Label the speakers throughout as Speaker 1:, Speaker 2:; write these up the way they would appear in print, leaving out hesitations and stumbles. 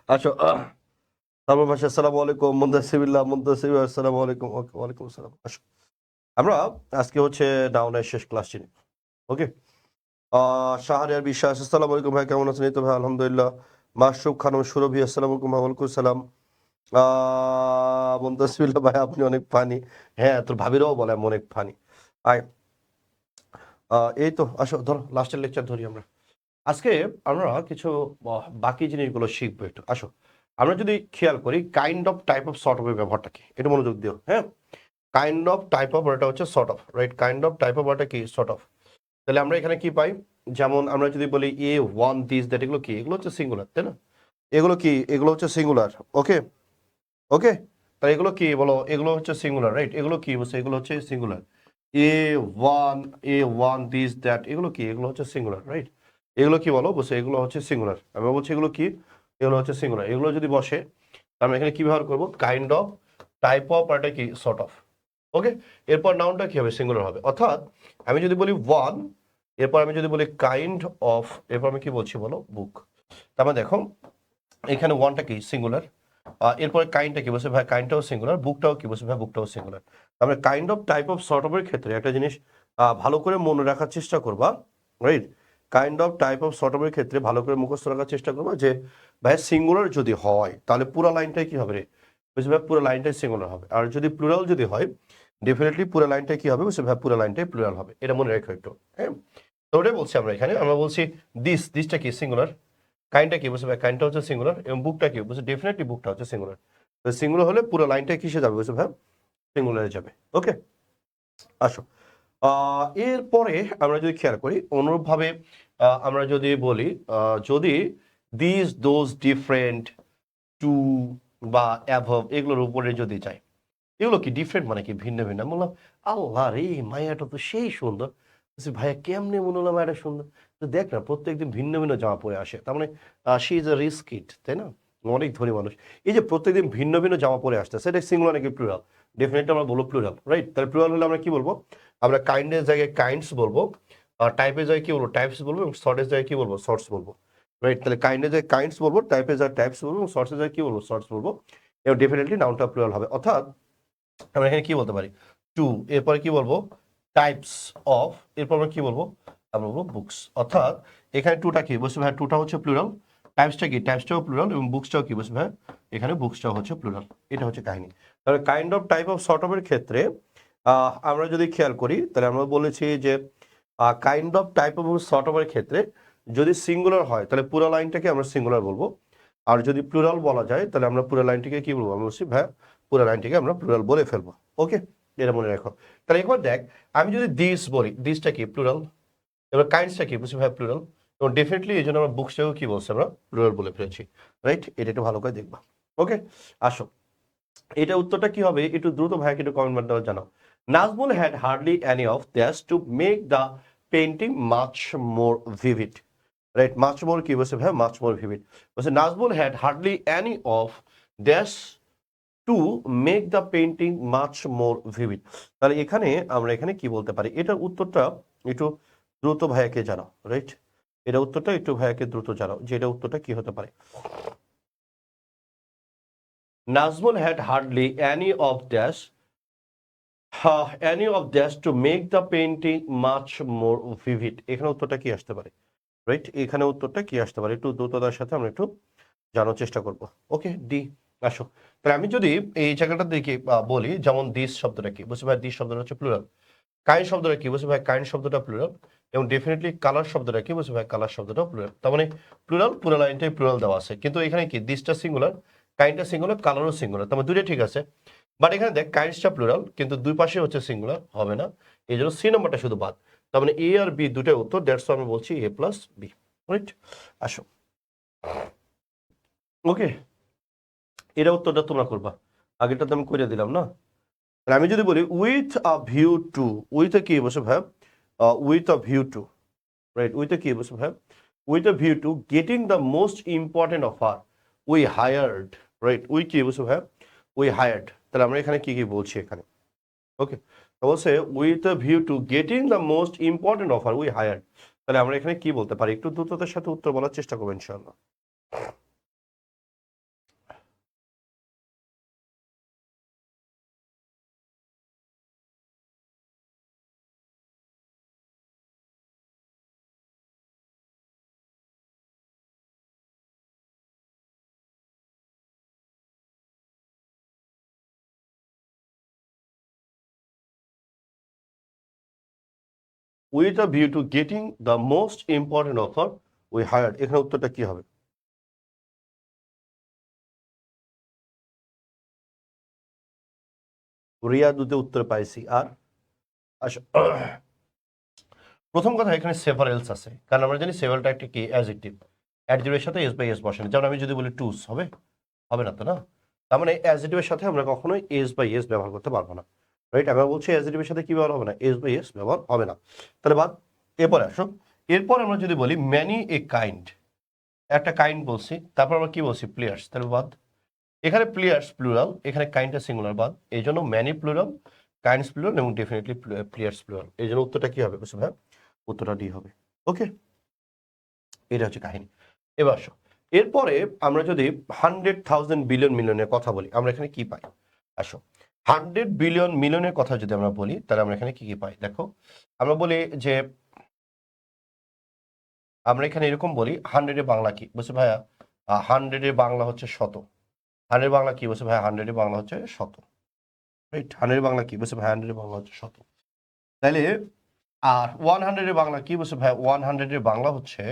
Speaker 1: আসো তারপর ভাষা আসসালামু আলাইকুম মুন্তাসিবিল্লাহ মুন্তাসিব আসসালামু আলাইকুম ওকে ওয়ালাইকুম আসসালাম আসো আমরা আজকে হচ্ছে ডাউনের শেষ ক্লাসটি নিই ওকে শাহরিয়ার বিশ্বাস আসসালামু আলাইকুম ভাই কেমন আছেন এই তো ভাই আলহামদুলিল্লাহ মাসুক খানম সুরভি আসসালামু আলাইকুম ওয়ালাইকুম সালাম মুন্তাসিবিল্লাহ ভাই আপনি অনেক ফানি হ্যাঁ তোর ভাবিরাও বলে আমি অনেক ফানি আয় এই তো আসো ধরো লাস্টের লেকচার ধরি আমরা আজকে আমরা কিছু বাকি জিনিসগুলো শিখবো একটু আসো আমরা যদি খেয়াল করি kind of type of sort of ব্যবহারটা কি এটা মনোযোগ দিও হ্যাঁ কাইন্ড অফ টাইপ অফ এটা হচ্ছে sort of right kind of type of এটা কি সর্ট অফ তাহলে আমরা এখানে কি পাই যেমন আমরা যদি বলি এ ওয়ান দিস দ্যাট এগুলো কি এগুলো হচ্ছে সিঙ্গুলার তাই না এগুলো কি এগুলো হচ্ছে সিঙ্গুলার ওকে ওকে তাহলে এগুলো কি বলো এগুলো হচ্ছে সিঙ্গুলার রাইট এগুলো কি বলছে এগুলো হচ্ছে singular A one this that এগুলো কি এগুলো হচ্ছে সিঙ্গুলার রাইট এগুলো কি বলো বসে এগুলো হচ্ছে সিঙ্গুলার আমি বলছি এগুলো কি এগুলো হচ্ছে সিঙ্গুলার এগুলো যদি বসে আমরা এখানে কি ব্যবহার করবো কাইন্ড অফ টাইপ অফ আর এটা কি সর্ট অফ ওকে এরপর নাউনটা কি হবে সিঙ্গুলার হবে অর্থাৎ আমি যদি বলি ওয়ান এরপর আমি যদি বলি কাইন্ড অফ এরপর আমি কি বলছি বলো বুক তার মানে দেখো এখানে ওয়ানটা কি সিঙ্গুলার এরপরে কাইন্ডটা কি বলছে ভাই কাইন্ডটাও সিঙ্গুলার বুকটাও কি বলছে ভাই বুকটাও সিঙ্গুলার আমরা kind of type of sort অফের ক্ষেত্রে একটা জিনিস ভালো করে মনে রাখার চেষ্টা করবা right kind of type of sort অফের ক্ষেত্রে ভালো করে মুখস্থ রাখার চেষ্টা করবা যে ভাই সিঙ্গুলার যদি হয় তাহলে পুরো লাইনটাই কি হবে রে বুঝছে ভাই পুরো লাইনটাই সিঙ্গুলার হবে আর যদি প্লুরাল যদি হয় ডেফিনেটলি পুরো লাইনটাই কি হবে বুঝছে ভাই পুরো লাইনটাই প্লুরাল হবে এটা মনে রেখো একটু হ্যাঁ তো ওটাই বলছি আমরা এখানে আমরা বলছি দিসটা কি সিঙ্গুলার কাইন্ডটা কি বলছে ভাই কাইন্ডটা হচ্ছে সিঙ্গুলার এবং বুকটা কি বলছে ডেফিনেটলি বুকটা হচ্ছে সিঙ্গুলার তো সিঙ্গুলার হলে পুরো লাইনটা কিসে যাবে বলছে ভাই সিঙ্গুলারে যাবে ওকে আসো এরপরে আমরা যদি খেয়াল করি অনুরূপভাবে আমরা যদি বলি যদি দিস দোজ ডিফারেন্ট টু বা অ্যাভব এগুলোর উপরে যদি যাই এগুলো কি ডিফারেন্ট মানে কি ভিন্ন ভিন্ন আমি বললাম আল্লাহ রে মায়াটা তো সেই সুন্দর বলছি, ভাইয়া কেমনে মনে হলো মায়াটা সুন্দর তো দেখ না প্রত্যেকদিন ভিন্ন ভিন্ন জামা পরে আসে তার মানে she is a risk kid তাই না অনেক ধনী মানুষ এই যে প্রত্যেকদিন ভিন্ন ভিন্ন জামা পরে আসতে সেটা সিঙ্গুলার নাকি প্লুরাল ডেফিনেটলি আমরা বলবো প্লুরাল রাইট তাহলে প্লুরাল হলে আমরা কি বলবো আমরা কাইন্ডের জায়গায় কাইন্ডস বলবো টাইপের জায়গায় কি বলবো টাইপস বলবো এবং শর্টের জায়গায় কি বলবো শর্টস বলবো রাইট তাহলে কাইন্ডের জায়গায় কাইন্ডস বলবো টাইপের জায়গায় টাইপস বলবো এবং শর্টসের জায়গায় কি বলবো শর্টস বলবো এবং ডেফিনেটলি নাউনটা প্লুরাল হবে অর্থাৎ আমরা এখানে কি বলতে পারি টু এরপরে কি বলবো টাইপস অফ এরপর আমরা কি বলবো আমরা বলবো বুকস অর্থাৎ এখানে টুটা কি বলছে ভাই টুটা হচ্ছে প্লুরাল টাইপসটা কি টাইপসটাও প্লুরাল এবং বুকসটাও কি বলছে ভাই এখানে বুকসটাও হচ্ছে প্লুরাল এটা হচ্ছে কাহিনী তাহলে kind of type of sort অফের ক্ষেত্রে আমরা যদি খেয়াল করি তাহলে আমরা বলেছি যে kind of type of sort অফের ক্ষেত্রে যদি সিঙ্গুলার হয় তাহলে পুরো লাইনটাকে আমরা সিঙ্গুলার বলবো আর যদি প্লুরাল বলা যায় তাহলে আমরা পুরো লাইনটিকে কি বলবো আমি বলছি ভাই পুরো লাইনটিকে আমরা প্লুরাল বলে ফেলবো ওকে এটা মনে রাখো তাহলে একবার দেখ আমি যদি দিস বলি দিসটা কি প্লুরাল এবার কাইন্ডসটা কি বলছি ভাই প্লুরাল এবং ডেফিনেটলি এই জন্য আমরা বুকসটাকেও কি বলছি আমরা প্লুরাল বলে ফেলেছি রাইট এটা একটু ভালো করে দেখবা ওকে আসো এটা উত্তরটা কি হবে একটু দ্রুত ভাইকে একটু কমেন্ট মাধ্যমে জানাও Nazmul had hardly any of that's to make the painting much more vivid right much more কি বলছে ভাই মাচ মোর ভিভিড বলছে Nazmul had hardly any of that's to make the painting much more vivid তাহলে এখানে আমরা এখানে কি বলতে পারি এটার উত্তরটা একটু দ্রুত ভাইয়াকে জানাও রাইট এটা উত্তরটা একটু ভাইয়াকে দ্রুত জানাও যে এটা উত্তরটা কি হতে পারে Nazmul had hardly any of this to make the painting much more vivid এখানে উত্তরটা কি আসতে পারে রাইট এখানে উত্তরটা কি আসতে পারে একটু দ্রুততার সাথে আমরা একটু জানার চেষ্টা করব ওকে ডি আসো তাহলে আমি যদি এই জায়গাটা দেখে বলি যেমন দিস শব্দটা কি বুঝতে ভাই দিস শব্দটা হচ্ছে প্লুরাল কাইন্ড শব্দটা কি বুঝতে ভাই কাইন্ড শব্দটা প্লুরাল এবং ডেফিনেটলি কালার শব্দটা কি বুঝতে ভাই কালার শব্দটাও প্লুরাল তার মানে প্লুরাল পুরো লাইনটাই প্লুরাল দেওয়া আছে কিন্তু এখানে কি দিসটা সিঙ্গুলার কাইন্ডটা সিঙ্গুলার কালারও সিঙ্গুলার তার মানে দুটোই ঠিক আছে বাট এখানে দেখ কাইন্ডসটা প্লুরাল কিন্তু দুই পাশে হচ্ছে সিঙ্গুলার হবে না এই জন্য সি নাম্বারটা শুধু বাদ তার মানে এ আর বি দুটোই উত্তর দ্যাটস আমি বলছি এ প্লাস বি রাইট আসো ওকে এটা উত্তরটা তোমরা করবা আগেটা তো আমি করে দিলাম না আমি যদি বলি with a view to with কি বসে ভাই with a view to right with কি বসে ভাই with a view to getting the most important offer we hired right we কি বসে ভাই উই হায়ার্ড তাহলে আমরা এখানে কি কি বলছি এখানে ওকে বলছে with a view to getting the most important offer we hired তাহলে আমরা এখানে কি বলতে পারি একটু দ্রুততার সাথে উত্তর বলার চেষ্টা করবো ইনশাআল্লাহ with a view to getting the most important offer we hired. এখানে উত্তরটা কি হবে? রিয়া দুতে উত্তর পাইছি। আর আচ্ছা, প্রথম কথা এখানে সেভারেলস আছে, কারণ আমরা জানি সেভারটা একটা কি অ্যাডজেক্টিভ, অ্যাডজেক্টিভের সাথে এস বাই এস বসে না। যেমন আমি যদি বলি টুস, হবে? হবে না তো, না? তার মানে অ্যাডজেক্টিভের সাথে আমরা কখনোই এস বাই এস ব্যবহার করতে পারবো না, রাইট? আমরা বলছি অ্যাডজেক্টিভের সাথে কি ব্যবহার হবে না? এস বাই এস ব্যবহার হবে না। তাহলে বাদ। এরপরে আসো, এরপর আমরা যদি বলি ম্যানি এ কাইন্ড, একটা কাইন্ড বলছি, তারপর আমরা কি বলছি? প্লেয়ার্স, তাহলে বাদ। এখানে প্লেয়ার্স প্লুরাল, এখানে কাইন্ডটা সিঙ্গুলার, বাদ। এই জন্য ম্যানি প্লুরাল, কাইন্ডস প্লুরাল এবং ডেফিনেটলি প্লেয়ার্স প্লুরাল। এই জন্য উত্তরটা কি হবে? বুঝছো ভাই? উত্তরটা ডি হবে। ওকে, এটা হচ্ছে কাহিনী। এবার আসো, এরপরে আমরা যদি 100,000 বিলিয়ন মিলিয়নের কথা বলি, আমরা এখানে কি পাই? আসো, 100 বিলিয়ন মিলিয়নের কথা যদি আমরা বলি, তাহলে আমরা এখানে কি কি পাই? দেখো, আমরা বলি যে, আমরা এখানে এরকম বলি 100 বাংলা কি? বলছে ভাইয়া 100 বাংলা হচ্ছে শত। 100 বাংলা কি? বলছে ভাইয়া 100 বাংলা হচ্ছে শত, রাইট? 100 বাংলা কি? বলছে ভাই 100 বাংলা হচ্ছে শত। তাহলে আর 100 বাংলা কি? বলছে ভাই 100 বাংলা হচ্ছে,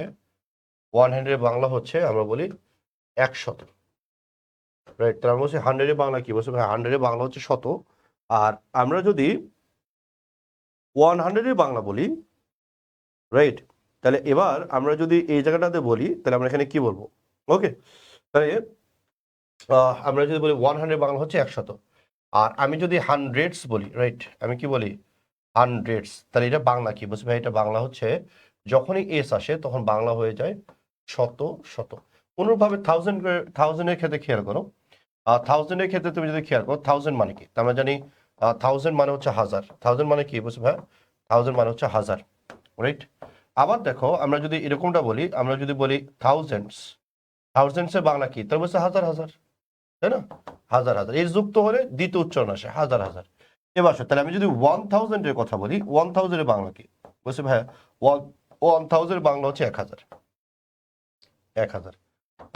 Speaker 1: 100 বাংলা হচ্ছে আমরা বলি 100, রাইট? তাহলে আমরা বলছি 100 বাংলা কি? বলছে ভাই 100 বাংলা হচ্ছে শত। আর আমরা যদি 100 বাংলা বলি, রাইট, তাহলে এবার আমরা যদি এই জায়গাটাতে বলি, তাহলে আমরা এখানে কি বলবো? ওকে, তাহলে আমরা যদি বলি 100 বাংলা হচ্ছে 100, আর আমি যদি হান্ড্রেডস বলি, রাইট, আমি কি বলি? হান্ড্রেডস, তাহলে এটা বাংলা কি? বলছি ভাই এটা বাংলা হচ্ছে, যখনই এস আসে তখন বাংলা হয়ে যায় শত শত। অনুরূপভাবে থাউজেন্ডের ক্ষেত্রে খেয়াল করো, থাউজেন্ডের ক্ষেত্রে তুমি যদি খেয়াল করো, থাউজেন্ড মানে কি? আমরা জানি থাউজেন্ড মানে হচ্ছে হাজার। থাউজেন্ড মানে কি? বলছি ভাই থাউজেন্ড মানে হচ্ছে হাজার, রাইট? আবার দেখো, আমরা যদি এরকমটা বলি, আমরা যদি বলি থাউজেন্ডস, থাউজেন্ডসের বাংলা কি? তার বলছে হাজার হাজার, তাই না? হাজার হাজার, এর যুক্ত হলে দ্বিতীয় উচ্চারণ আসে হাজার হাজার। এবার তাহলে আমি যদি 1000 এর কথা বলি, 1000 এর বাংলা কি? বলছে ভাইয়া 1000 বাংলা হচ্ছে 1000, 1000,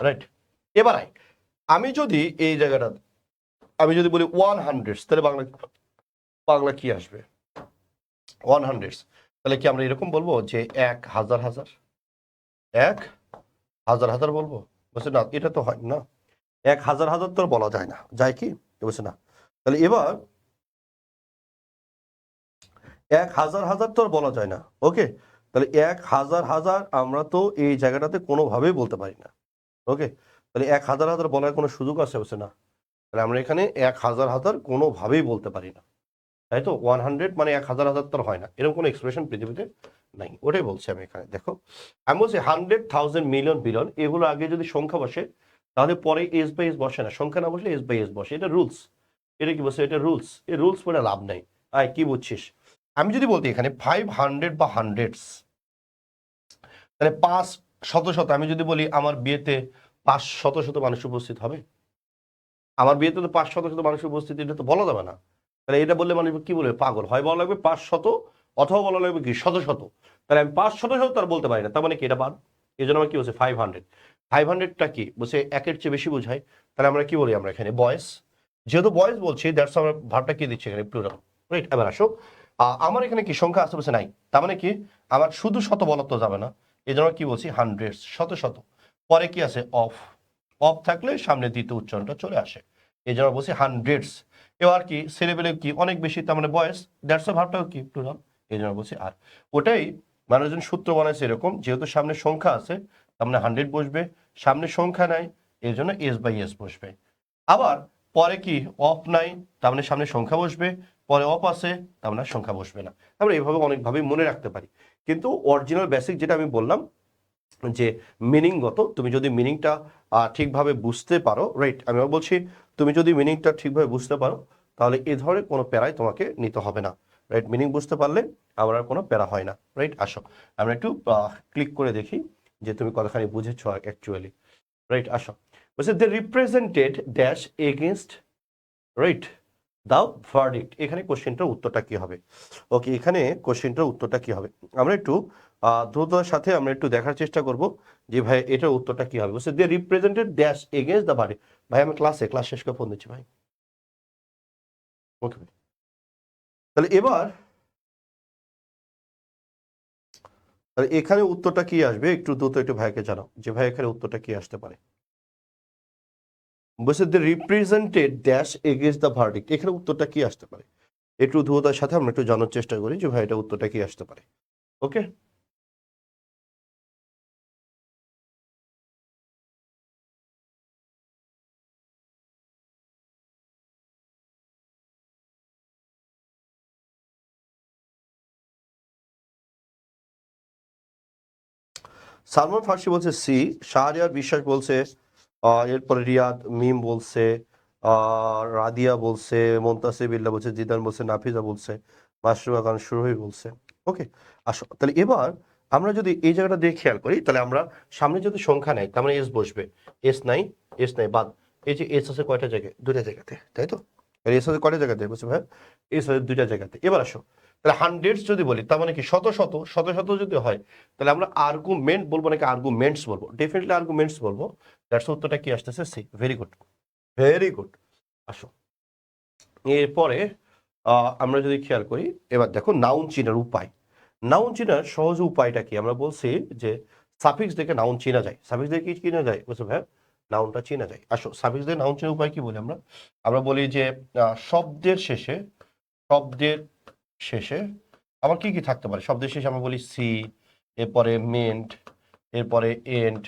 Speaker 1: রাইট? এবার আমি যদি এই জায়গাটা, আমি যদি বলি 100, তাহলে বাংলা বাংলা কি আসবে? 100, তাহলে কি আমরা এরকম বলবো যে 1000 হাজার, 1000 হাজার বলবো? বলছে না, এটা তো হয় না, 1000 হাজার তো বলা যায় না, যায় কি? বলছে না। তাহলে এবার 1000 হাজার তো আর বলা যায় না, ওকে? তাহলে 1000 হাজার আমরা তো এই জায়গাটাতে কোনোভাবেই বলতে পারি না, ওকে? তাহলে 1000 হাজার বলার কোনো সুযোগ আছে? বলছে না। তাহলে আমরা এখানে 1000 হাজার কোনোভাবেই বলতে পারি না, তাই তো? 100 মানে 1000 হাজার তো হয় না, এরকম কোনো এক্সপ্রেশন পৃথিবীতে নাই। ওটাই বলছি আমি এখানে। দেখো, আমি বলছি 100,000 মিলিয়ন বিলিয়ন, এগুলো আগে যদি সংখ্যা বসে তাহলে পরে এস বাই এস বসে না, সংখ্যা না বসলে এস বাই এস বসে, এটা রুলস। এটা কি বলছে? এটা রুলস। এই রুলস পড়ে লাভ নাই। কি বুঝছিস? আমি যদি বলতে এখানে 500 বা হান্ড্রেডস, তাহলে 5 শত শত, আমি যদি বলি আমার বিয়েতে 5 শত শত মানুষ উপস্থিত হবে, আমার বিয়েতে তো 5 শত শত মানুষ উপস্থিত, এটা তো বলা যাবে না। তাহলে এটা বললে মানুষ কি বলবে? পাগল। হয় বলা লাগবে 5 শত, অথবা বলা লাগবে কি শত শত। তাহলে আমি 5 শত শত তার বলতে পারি না, তার মানে কি? এটা বাদ। এই জন্য আমার কি বলছে? 500। 500টা কি বলছে? একের চেয়ে বেশি বোঝায়। তাহলে আমরা কি বলি? আমরা এখানে বয়েস, যেহেতু বয়েস বলছি, দ্যাটস আমরা ভাবটা কি দিচ্ছি এখানে? Plural, right? এবার আসো, আমার এখানে কি সংখ্যা আসতে বলছে? নাই। তার মানে কি? আমার শুধু শত বলা তো যাবে না, এই জন্য কি বলছি? হান্ড্রেডস, শত শত। পরে কি আছে? অফ। অফ থাকলে সামনে দ্বিতীয় উচ্চারণটা চলে আসে, এই জন্য বলছি হান্ড্রেডস। এবার কি? ছেলেবেলে কি অনেক বেশি, তার মানে বয়স, দ্যাটস ভাবটাও কি? প্লুরাল, এই জন্য বলছি আর। ওটাই মানুষজন সূত্র বানাইছে এরকম, যেহেতু সামনে সংখ্যা আছে তার মানে 100 বসবে, সামনে সংখ্যা নাই এই জন্য এস বাই এস বসবে। আবার পরে কি? অফ নাই, তার মানে সামনে সংখ্যা বসবে, পরে অফ আছে তার মানে সংখ্যা বসবে না। আমরা এইভাবে অনেকভাবেই মনে রাখতে পারি, কিন্তু অরিজিনাল বেসিক যেটা আমি বললাম যে মিনিংগত, তুমি যদি মিনিংটা ঠিকভাবে বুঝতে পারো, রাইট? আমি বলছি তুমি যদি মিনিংটা ঠিকভাবে বুঝতে পারো তাহলে এ ধরনের কোনো প্যারাই তোমাকে নিতে হবে না, রাইট? মিনিং বুঝতে পারলে আমার আর কোনো প্যারা হয় না, রাইট? আসো আমরা একটু ক্লিক করে দেখি যে তুমি কতখানি বুঝেছো অ্যাকচুয়ালি, রাইট? আসো, বলছে they represented dash against, right, দাও ভার্ডিক্ট। এখানে কোশ্চেনটার উত্তরটা কি হবে? ওকে, এখানে কোশ্চেনটার উত্তরটা কি হবে? আমরা একটু দ্রুততার সাথে আমরা একটু দেখার চেষ্টা করব যে ভাই এটার উত্তরটা কি হবে। বলছে they represented dash against the verdict. ভাই আমি ক্লাস শেষ করে ফোন দিচ্ছি ভাই। ওকে, তাহলে এবার তাহলে এখানে উত্তরটা কি আসবে একটু দ্রুত একটু ভাইকে জানাও যে ভাই এখানে উত্তরটা কি আসতে পারে। বলছে the represented dash against the verdict, এখানে উত্তরটা কি আসতে পারে একটু দ্রুততার সাথে আমরা একটু জানার চেষ্টা করি যে ভাই এটা উত্তরটা কি আসতে পারে। ওকে, সালমান ফার্সি বলছে সি, শাহরিয়ার বিশ্বাস বলছে, এরপরে রিয়াদ মিম বলছে, রাদিয়া বলছে, মোন্তাসির বিল্লাহ বলছে, জিদান বলছে, নাফিজা বলছে, মাশরুমা খান সুরভি বলছে। ওকে, আসো তাহলে এবার আমরা যদি এই জায়গাটা দিয়ে খেয়াল করি তাহলে আমরা সামনে যদি সংখ্যা নেই তার মানে এস বসবে, এস নাই বাদ। এই যে এস আছে কয়টা জায়গায়, দুটা জায়গাতে, তাই তো? এস আছে কয়টা জায়গাতে বলছে ভাই, এস আছে দুইটা জায়গাতে। এবার আসো তাহলে হান্ড্রেডস যদি বলি তার মানে কি শত শত, শত শত যদি হয় তাহলে আমরা আর্গুমেন্ট বলবো নাকি আর্গুমেন্টস বলবো? ডেফিনেটলি আর্গুমেন্টস বলবো। দ্যাটস উত্তরটা কি আসতেছে? C. Very good, very good. আসো এরপরে আমরা যদি খেয়াল করি এবার দেখো নাউন চিনার উপায়। নাউন চিনার সহজ উপায়টা কি? আমরা বলছি যে সাফিক্স দেখে নাউন চেনা যায়। সাফিক্স দেখে কি চেনা যায় বুঝছো ভাই? নাউনটা চেনা যায়। আসো সাফিক্স দেখে নাউন চেনার উপায় কি বলি আমরা? আমরা বলি যে শব্দের শেষে, শব্দের শেষে আবার কি কি থাকতে পারে? শব্দের শেষে আমরা বলি সি, এরপরে মেন্ট, এরপরে এন্ড,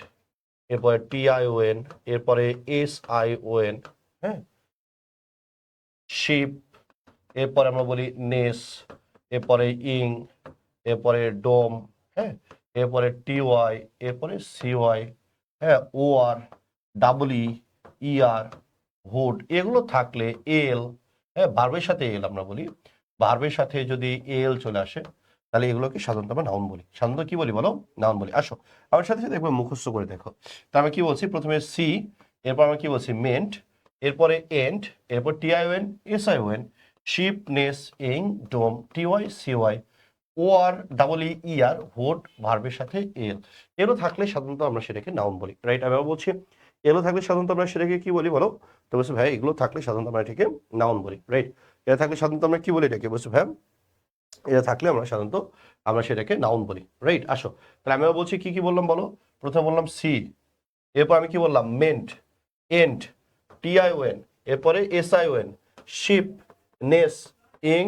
Speaker 1: এরপরে টিআইওএন, এরপরে এসআইওএন, হ্যাঁ, শিপ, এরপরে আমরা বলি নেস, এরপরে ইং, এরপরে ডোম, হ্যাঁ, এরপরে টিওয়াই, এরপরে সিওয়াই, হ্যাঁ, ওআর, ডাবলই, ইআর, হুড, এগুলো থাকলে এল, হ্যাঁ, ভার্বের সাথে এল আমরা বলি। ভার্বের সাথে যদি এল চলে আসে তাহলে এগুলোকে সাধারণত আমরা নাউন বলি। সাধারণত কি বলি বলো? নাউন বলি। আসো আমার সাথে সাথে একবার মুখস্থ করে দেখো। তা আমি কি বলছি? প্রথমে সি, এরপর আমরা কি বলছি? মেন্ট, এরপরে এন্ড, এরপর TION, এসআইওএন, ship, ness, ing, dom, TY, CY, ও আর ডাবল ই আর, হোড, ভার্বের সাথে এল, এলো থাকলে সাধারণত আমরা সেটাকে নাউন বলি। রাইট? আমি আবার বলছি এলো থাকলে সাধারণত আমরা সেটাকে কি বলি বলো? তো বলছি ভাই এগুলো থাকলে সাধারণত আমরা এটাকে নাউন বলি। রাইট? এটা থাকলে সাধারণত আমরা কি বলি এটাকে? বলছি ভাই এটা থাকলে আমরা সাধারণত আমরা সেটাকে নাউন বলি। রাইট? আসো তাহলে আমি আবার বলছি কি কি বললাম বলো? প্রথমে বললাম সি, এরপর আমি কি বললাম? মেন্ট, এন্ড, টিআইওএন, এরপরে এসআইওএন, ship, ness, ing,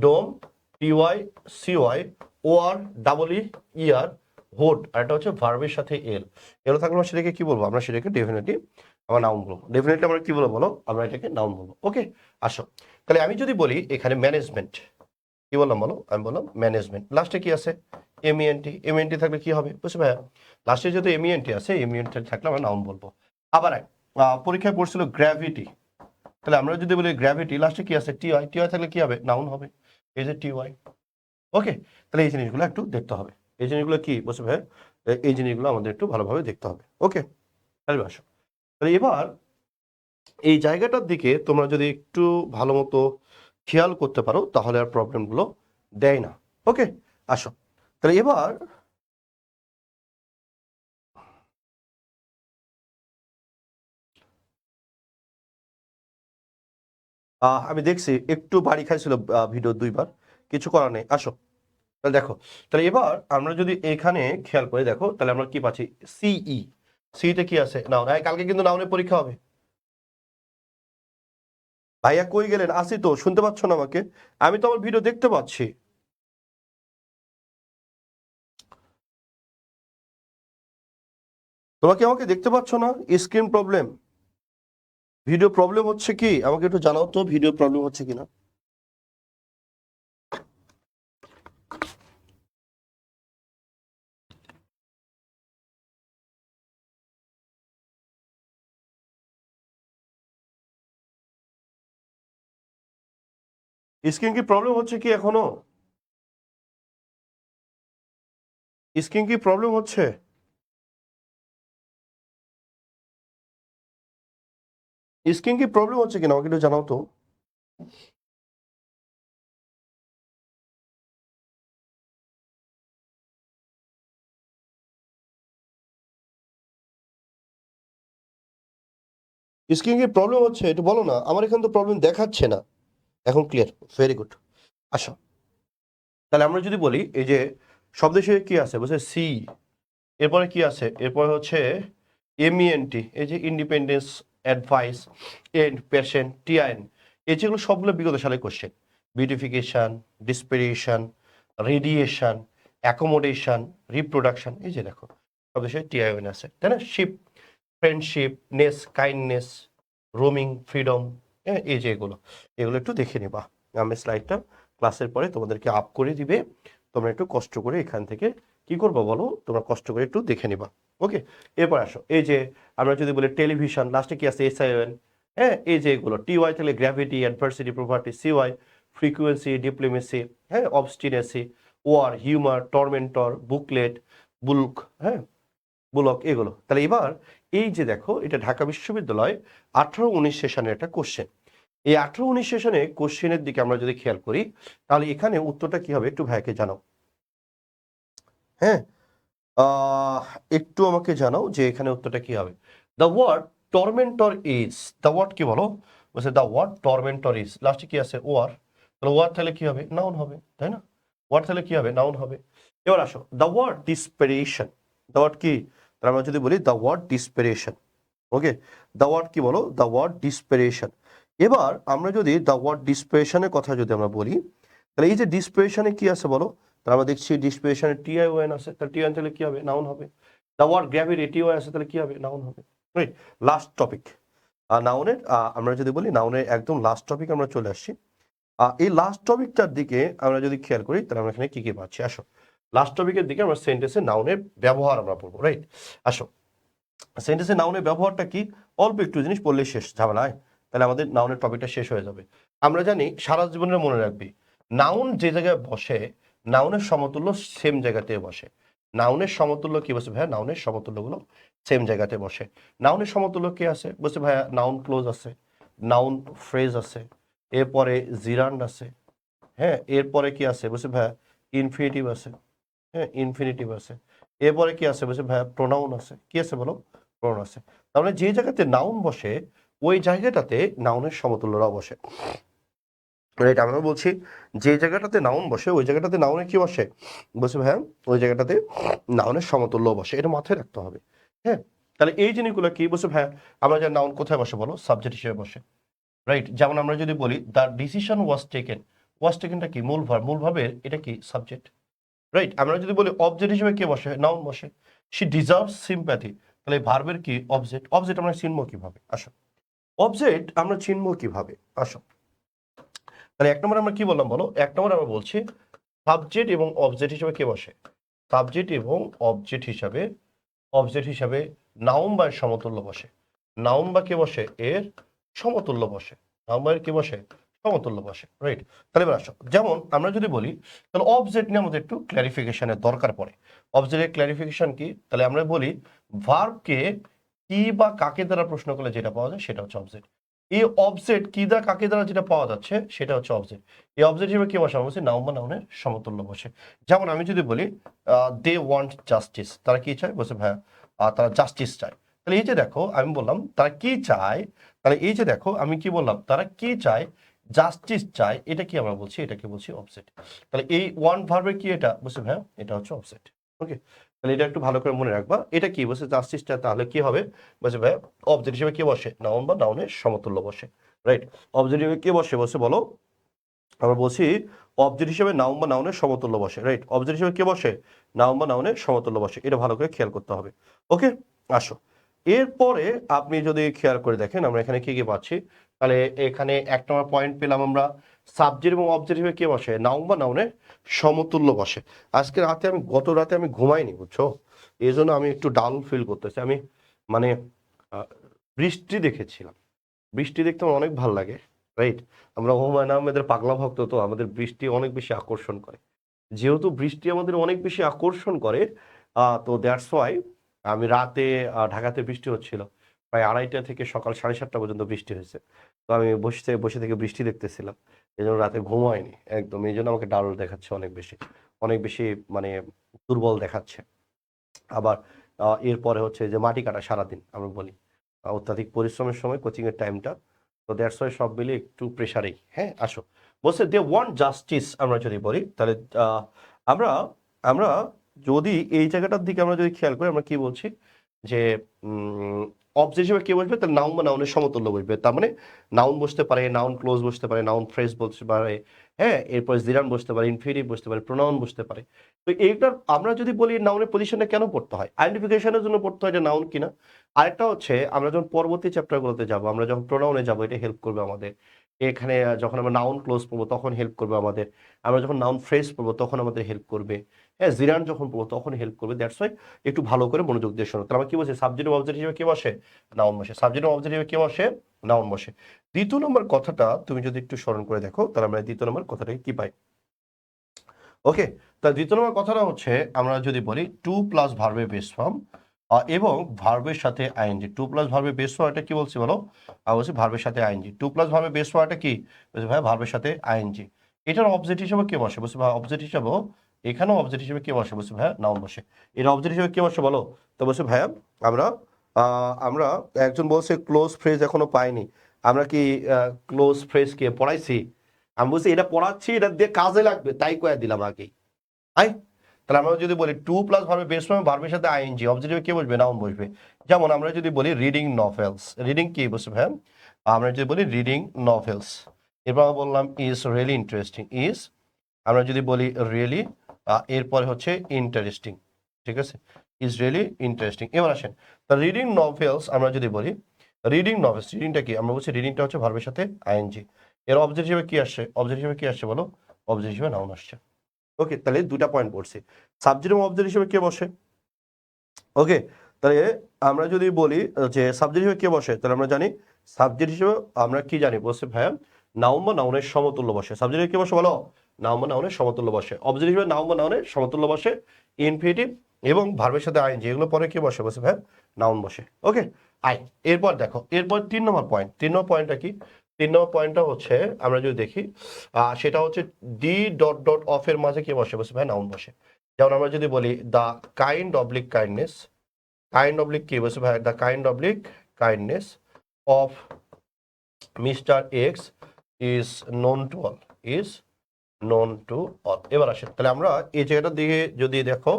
Speaker 1: dom, TY, CY, OR, double ER, hood, আর এটা হচ্ছে ভার্বের সাথে এল। এগুলো থাকলে আমরা সেটাকে কি বলবো? আমরা সেটাকে ডেফিনেটলি আমরা নাউন বলবো। ডেফিনেটলি আমরা কি বলবো বলো? আমরা এটাকে নাউন বলবো। ওকে, আসো তাহলে আমি যদি বলি এখানে ম্যানেজমেন্ট, কি বললাম বলো? আমি বললাম ম্যানেজমেন্ট। লাস্টে কি আছে? এমইএনটি। এমইএনটি থাকলে কি হবে বুঝছো ভাইয়া? লাস্টে যদি এমইএনটি আছে, এমইএনটি থাকলে আমরা নাউন বলবো। আবার পরীক্ষায় পড়ছিল গ্র্যাভিটি, তাহলে আমরা যদি বলি গ্র্যাভিটি, লাস্টে কি আছে? টিওয়াই। টিওয়াই থাকলে কি হবে? নাউন হবে। এই যে টিওয়াই। ওকে, তাহলে এই জিনিসগুলো একটু দেখতে হবে। এই জিনিসগুলো কি বুঝছো ভাইয়া? এই জিনিসগুলো আমাদের একটু ভালোভাবে দেখতে হবে। ওকে, তাহলে আসো তাহলে এবার এই জায়গাটার দিকে তোমরা যদি একটু ভালো মতো খেয়াল করতে পারো তাহলে আর প্রবলেমগুলো দেয় না। ওকে, আসো তাহলে এবার আমি দেখছি একটু বাড়ি খাইছিল ভিডিও দুইবার, কিছু করার নেই। আসো তাহলে দেখো, তাহলে এবার আমরা যদি এখানে খেয়াল করে দেখো তাহলে আমরা কি পাচ্ছি? সিই। সিতে কি আছে? নাউন। কালকে কিন্তু নাউনের পরীক্ষা হবে। ভাইয়া কই গেলেন? আসি তো, শুনতে পাচ্ছ না আমাকে? আমি তো আমার ভিডিও দেখতে পাচ্ছি। তোমাকে আমাকে দেখতে পাচ্ছ না? স্ক্রিন প্রবলেম, ভিডিও প্রবলেম হচ্ছে কি? আমাকে একটু জানাও তো ভিডিও প্রবলেম হচ্ছে কিনা। স্ক্রিন কি প্রবলেম হচ্ছে কি এখনো? স্ক্রিন কি প্রবলেম হচ্ছে? স্ক্রিন কি প্রবলেম হচ্ছে কিনা আমাকে একটু জানাও তো। স্ক্রিন কি প্রবলেম হচ্ছে একটু বলো না, আমার এখানে তো প্রবলেম দেখাচ্ছে না। এখন ক্লিয়ার, ভেরি গুড। আসো তাহলে আমরা যদি বলি এই যে সব দেশে কি আছে বলছে সি, এরপরে কি আছে, এরপরে হচ্ছে এমইএনটি, এই যে independence, advice, and, patient, TIN, এই যেগুলো সবগুলো বিগত সালে question. Beautification, desperation, radiation, accommodation, reproduction, এই যে দেখো সব দেশে টিআইএন আছে, তাই না? Ship, friendship, ness, kindness, roaming, freedom, হ্যাঁ, এই যে এগুলো একটু দেখে নিবা। আমি স্লাইডটা ক্লাসের পরে তোমাদেরকে আপ করে দিবে, তোমরা একটু কষ্ট করে এখান থেকে কি করবো বলো, তোমরা কষ্ট করে একটু দেখে নিবা। ওকে, এরপর আসো, এই যে আমরা যদি বলি টেলিভিশন, লাস্টে কি আছে এসআইএন, হ্যাঁ, এই যে এগুলো টিওয়াই তাহলে gravity, adversity, property, CY frequency, diplomacy, হ্যাঁ, অবস্টিনেসি, ওয়ার, হিউমার, টর্মেন্টর, বুকলেট, বুলক, হ্যাঁ, বুলক, এগুলো। তাহলে এবার এই যে দেখো, এটা ঢাকা বিশ্ববিদ্যালয় 18-19 সেশনের একটা কোশ্চেন। এই 18-19 সেশনে কোশ্চেনের দিকে আমরা যদি খেয়াল করি, তাহলে এখানে উত্তরটা কি হবে একটু ভাইকে জানাও। হ্যাঁ, একটু আমাকে জানাও যে এখানে উত্তরটা কি হবে। The word tormentor is, the word কি বলো, বলছে দ্য ওয়ার্ড টর্মেন্টর ইজ, লাস্টে কি আছে ওয়ার, তাহলে ওয়ার্ড তাহলে কি হবে, নাউন হবে, তাই না? ওয়ার্ড তাহলে কি হবে, নাউন হবে। এবার আসো, the word desperation, the word কি, তাহলে আমরা যদি বলি the word desperation, okay, the word কি বলো, দ্য ওয়ার্ড ডিসপেরেশন। এবার আমরা যদি দ্য ওয়ার্ড ডিসপেরেশনের কথা যদি আমরা বলি, তাহলে এই যে ডিসপেরেশনে কি আছে বলো, তাহলে আমরা দেখছি ডিসপেরেশনে টিআইওএন আছে, তাহলে টিআইওএন তাহলে কি হবে, নাউন হবে। দ্য ওয়ার্ড গ্র্যাভিটি, টিওআই আছে, তাহলে কি হবে, নাউন হবে, রাইট? লাস্ট টপিক নাউনের, আমরা যদি বলি নাউনের একদম লাস্ট টপিক আমরা চলে আসছি। এই লাস্ট টপিকটার দিকে আমরা যদি খেয়াল করি, তাহলে আমরা এখানে কি কি পাচ্ছি, আসো লাস্ট টপিকের দিকে আমরা সেন্টেন্সে নাউনের ব্যবহার আমরা পড়বো, রাইট? আসো, সেন্টেন্সে নাউনের ব্যবহারটা কি, অল্প একটু জিনিস পড়লে শেষ, ঝামেলায় তাহলে আমাদের নাউনের টপিকটা শেষ হয়ে যাবে। আমরা জানি সারা জীবনের মনে রাখবি, নাউন যে জায়গায় বসে, নাউনের সমতুল্য সেম জায়গাতে বসে। নাউনের সমতুল্য কি বসে ভাইয়া, নাউনের সমতুল্যগুলো সেম জায়গাতে বসে। নাউনের সমতুল্য কি আছে বসে ভাইয়া, নাউন ক্লোজ আছে, নাউন ফ্রেজ আছে, এরপরে জিরান্ড আছে, হ্যাঁ, এরপরে কি আছে বসে ভাইয়া, ইনফিনিটিভ আছে, হ্যাঁ, ইনফিনিটিভ আছে, এরপরে কি আছে বসে ভাইয়া, প্রোনাউন আছে, কি আছে বলো, প্রোনাউন আছে। তার মানে যে জায়গাতে নাউন বসে ওই জায়গাটাতে নাউনের সমতুল্যরাও বসে, রাইট? আমরা বলছি যে জায়গাটাতে নাউন বসে ওই জায়গাটাতে নাউনের কি বসে বসে ভাইয়া, ওই জায়গাটাতে নাউনের সমতুল্য বসে, এটা মাথায় রাখতে হবে, হ্যাঁ। তাহলে এই জিনিসগুলো কি বসে ভাইয়া, আমরা যে নাউন কোথায় বসে বলো, সাবজেক্ট হিসেবে বসে, রাইট? যেমন আমরা যদি বলি দ্য ডিসিশন ওয়াজ টেকেন, ওয়াজ টেকেনটা কি, মূল ভার্ব, মূল ভার্বের এটা কি, সাবজেক্ট, রাইট? আমরা যদি বলি অবজেক্ট হিসেবে কে বসে, নাউন বসে, শি ডিজার্ভস সিম্প্যাথি, তাহলে ভার্বের কি, অবজেক্ট। অবজেক্ট আমরা চিনবো কিভাবে, আসো, অবজেক্ট আমরা চিনবো কিভাবে, আসো। তাহলে এক নম্বর আমরা কি বললাম বলো, এক নম্বর আমরা বলছি সাবজেক্ট এবং অবজেক্ট হিসেবে কে বসে, সাবজেক্ট এবং অবজেক্ট হিসাবে নাউন বা এর সমতুল্য বসে। নাউন বা কে বসে, এর সমতুল্য বসে, নাউন বা এর কি বসে, সমতুল্য বসে, রাইট? তাহলে এবার আসো, যেমন আমরা যদি বলি, তাহলে অবজেক্ট নিয়ে আমাদের একটু ক্ল্যারিফিকেশনের দরকার পড়ে। অবজেক্টের ক্ল্যারিফিকেশন কি, তাহলে আমরা বলি ভার্বকে কি বা কাকে দ্বারা প্রশ্ন করলে যেটা পাওয়া যায় সেটা হচ্ছে অবজেক্ট। এই অবজেক্ট কি দ্বারা কাকে দ্বারা যেটা পাওয়া যাচ্ছে সেটা হচ্ছে অবজেক্ট। এই অবজেক্ট হিসেবে কি বসে, আমরা বলছি নাউন বা নাউনের সমতুল্য বসে। যেমন আমি যদি বলি দে ওয়ান্ট জাস্টিস, তারা কি চায় বসে ভাইয়া, তারা জাস্টিস চায়। তাহলে এই যে দেখো আমি বললাম তারা কি চায়, তাহলে এই যে দেখো আমি কি বললাম, তারা কি চায়, জাস্টিস চায়, এটা কি আমরা বলছি, এটাকে বলছি অবজেক্ট। তাহলে এই ওয়ান ভার্বের কি এটা বসে ভাইয়া, এটা হচ্ছে অবজেক্ট, ওকে। তাহলে এটা একটু ভালো করে মনে রাখবা, এটা কি বসে, জাস্টিসটা, তাহলে কি হবে বসে ভাইয়া, অবজেক্ট হিসেবে কি বসে, নাউন বা নাউনের সমতুল্য বসে, রাইট? অবজেক্ট হিসেবে কি বসে বসে বলো, আমরা বলছি অবজেক্ট হিসেবে নাউন বা নাউনের সমতুল্য বসে, রাইট? অবজেক্ট হিসেবে কে বসে, নাউন বা নাউনের সমতুল্য বসে, এটা ভালো করে খেয়াল করতে হবে, ওকে। আসো, এরপরে আপনি যদি খেয়াল করে দেখেন আমরা এখানে কি কি পাচ্ছি, তাহলে এখানে এক নম্বর পয়েন্ট পেলাম আমরা, সাবজেক্ট এবং অবজেক্ট হিসেবে কে বসে, নাউন বা নাউনের সমতুল্য বসে। আজকে রাতে আমি, গত রাতে আমি ঘুমাইনি বুঝছো, এই জন্য আমি একটু ডাল ফিল করতেছি। আমি মানে বৃষ্টি দেখেছিলাম, বৃষ্টি দেখতে আমার অনেক ভালো লাগে, রাইট? আমরা হুমায়ুন আহমেদের পাগলা ভক্ত, তো আমাদের বৃষ্টি অনেক বেশি আকর্ষণ করে। যেহেতু বৃষ্টি আমাদের অনেক বেশি আকর্ষণ করে, তো দ্যাটস ওয়াই আমি রাতে, ঢাকাতে বৃষ্টি হচ্ছিল, প্রায় 2:30 থেকে সকাল 7:30 পর্যন্ত বৃষ্টি হয়েছে। তো আমি বসে থেকে বৃষ্টি দেখতেছিলাম, এই জন্য রাতে ঘুম হয়নি একদম, এই জন্য আমাকে ডাল দেখাচ্ছে অনেক বেশি, অনেক বেশি মানে দুর্বল দেখাচ্ছে। আবার এরপরে হচ্ছে যে মাটি কাটা সারাদিন আমরা বলি, অত্যাধিক পরিশ্রমের সময় কোচিংয়ের টাইমটা, তো দ্যাটস ওয়াই সব মিলিয়ে একটু প্রেশারেই, হ্যাঁ। আসো, বলছে দে ওয়ান্ট জাস্টিস, আমরা যদি বলি তাহলে আমরা আমরা যদি এই জায়গাটার দিকে আমরা যদি খেয়াল করি আমরা কি বলছি যে অবজেক্ট হিসেবে কে বসবে তাহলে নাউন বা নাউনের সমতুল্য বসবে, তার মানে নাউন বসতে পারে, নাউন ক্লোজ বসতে পারে, নাউন ফ্রেজ বসতে পারে, হ্যাঁ, এরপর জিরান বসতে পারে, ইনফিনিটিভ বসতে পারে, প্রোনাউন বসতে পারে। তো এইটার আমরা যদি বলি নাউনের পজিশনটা কেন পড়তে হয়, আইডেন্টিফিকেশনের জন্য পড়তে হয় যে নাউন কিনা। আরেকটা হচ্ছে আমরা যখন পরবর্তী চ্যাপ্টারগুলোতে যাব, আমরা যখন প্রোনাউনে যাব, এটা হেল্প করবে আমাদের। এখানে যখন আমরা নাউন ক্লোজ পড়বো তখন হেল্প করবে আমাদের, আমরা যখন নাউন ফ্রেজ পড়বো তখন আমাদের হেল্প করবে, হ্যাঁ, জিরান যখন পড়বো তখন হেল্প করবে। দ্যাটস ওয়াই একটু ভালো করে মনোযোগ দিয়ে শোনো। তাহলে আমরা কি বলছি, সাবজেক্টিভ অবজেক্ট হিসেবে কে বসে, নাউন বসে। সাবজেক্টিভ অবজেক্ট হিসেবে কে বসে, নাউন বসে। দ্বিতীয় নম্বর কথাটা তুমি যদি একটু স্মরণ করে দেখো তাহলে আমরা দ্বিতীয় নম্বর কথাটাকে কি পাই। ওকে, তাহলে দ্বিতীয় নম্বর কথাটা হচ্ছে আমরা যদি বলি টু প্লাস ভার্বের বেস ফর্ম এবং ভার্বের সাথে আইএনজি। টু প্লাস ভার্বের বেস ফর্ম এটা কি বলছি বলো, বলছি ভার্বের সাথে আইএনজি। টু প্লাস ভার্বের বেস ফর্ম এটা কি বলছি ভাই, ভার্বের সাথে আইএনজি। এটার অবজেক্ট হিসেবে কে বসে, বলছি ভাই অবজেক্ট হিসেবেও, এখানেও অবজেক্ট হিসেবে কে বসে, বলছি ভাইয়া নাউন বসে। এর অবজেক্ট হিসেবে কে বসে বলো, তো বলছি ভাইয়া আমরা আমরা একজন বলছে ক্লোজ ফ্রেজ এখনো পাইনি, আমরা কি ক্লোজ ফ্রেজ কে পড়াইছি, আমি বলছি এটা পড়াচ্ছি, এটা দিয়ে কাজে লাগবে তাই কয়ে দিলাম আগেই। আই, তাহলে আমরা যদি বলি টু প্লাস ভার্বের বেস ফর্ম, ভার্বের সাথে আইএনজি, অবজেক্টিভে কে বসবে, নাউন বসবে। যেমন আমরা যদি বলি রিডিং নভেলস, রিডিং কি বসে ভাই, আমরা যদি বলি রিডিং নভেলস, এরপর আমরা বললাম ইজ রিয়েলি ইন্টারেস্টিং, ইজ আমরা যদি বলি রিয়েলি, এরপরে হচ্ছে ইন্টারেস্টিং, ঠিক আছে, ইজ রিয়েলি ইন্টারেস্টিং। এবার আসেন, তা রিডিং নভেলস আমরা যদি বলি রিডিং নভেলস, রিডিংটা কি, আমরা বলছি রিডিংটা হচ্ছে ভার্বের সাথে আইএনজি। এর অবজেক্ট হিসেবে কি আসছে, অবজেক্ট হিসেবে কি আসছে বলো, অবজেক্ট হিসেবে নাউন আসছে। ওকে, তাহলে দুটা পয়েন্ট পড়ছি। সাবজেক্ট এবং অবজেক্ট হিসেবে কে বসে, ওকে, তাহলে আমরা যদি বলি যে সাবজেক্ট হিসেবে কে বসে, তাহলে আমরা জানি সাবজেক্ট হিসেবে আমরা কি জানি, বলছে ভাইয়া নাউন বা নাউনের সমতুল্য বসে। সাবজেক্ট কে বসে বলো, নাউন বা নাউনের সমতুল্য বসে। অবজেক্ট হিসেবে নাউন বা নাউনের সমতুল্য বসে, ইনফিনিটিভ এবং ভার্বের সাথে আইএনজি, এগুলো পরে কি বসে, বসে ভাইয়া নাউন বসে। ওকে, আই, এরপর দেখো, এরপর 3 নম্বর পয়েন্ট। 3 নম্বর পয়েন্টটা কি, 3 নম্বর পয়েন্টটা হচ্ছে আমরা যদি দেখি সেটা হচ্ছে ডি ডট ডট অফ এর মাঝে কি বসে, বসে ভাই নাউন বসে। যেমন আমরা যদি বলি the kind oblique kindness, kind oblique কি বসে ভাই, the kind oblique kindness of mister x is known to all, is known to all. এবার আসে, তাহলে আমরা এই জায়গাটার দিকে যদি দেখো,